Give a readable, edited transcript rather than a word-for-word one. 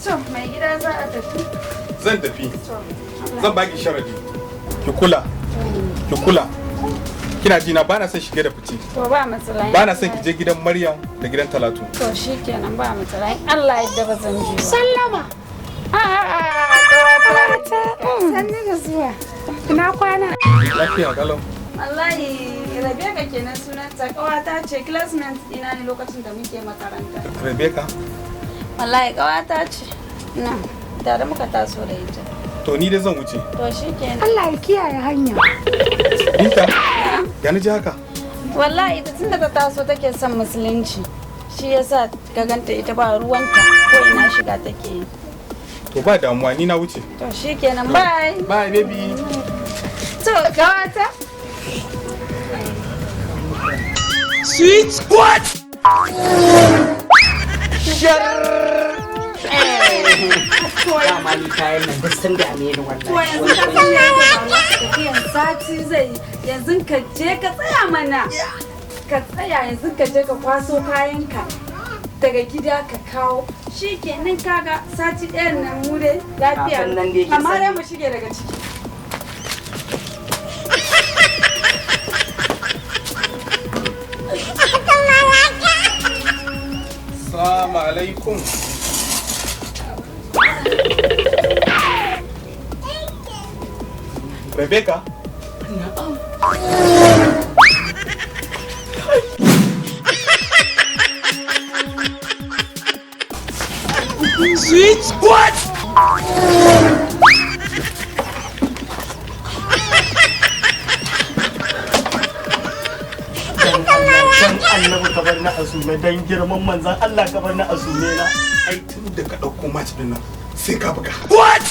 To, mai gida za a tafi? Zan tafi. Zan baki sharadi. Ki kula. Ki kula. Kina ji na bana son shige da fice. To ba matsala. Bana son ki je gidan Maryam da gidan Talatu. To shikenan ba matsala. Allah ya ba zan je. Sallama. Kawata. Sanni da zuwa. Ina kwana. Lafiya kalau. Wallahi Rebecca kenan sunanta kawata ce classmate ina ne lokacin da muke makaranta. Rebecca? Wallahi kawata ce. Na, tare muka taso da ita. To ni dai zan wuce. To shikenan. Allah ya kiyaye hanya. Binta? Ya ni ji haka? Wallahi ita tunda ta taso take son musulunci. Shi yasa ka ganta ita ba ruwanta ko ina shiga take yi. To ba damuwa ni na wuce. To shikenan bye. Bye baby. To kawata. Sweet squad! Dama ni kayan nan duk sun dame ni wallahi. To yanzu ka san me yake faruwa? Tafiyan sati zai yanzu ka je ka tsaya mana. Ka tsaya yanzu ka je ka kwaso kayanka daga gida ka kawo. Shi kenan kaga sati ɗayan nan mu dai lafiya. Kafin nan dai ki Amma sani. dai mu shige daga ciki. Assalamu alaikum. Rebecca? Sweet squad! Dan annabi ka bar na asume dan girman manzan Allah ka bar na asume na. Ai tun da ka ɗauko match ɗin nan sai ka buga. What?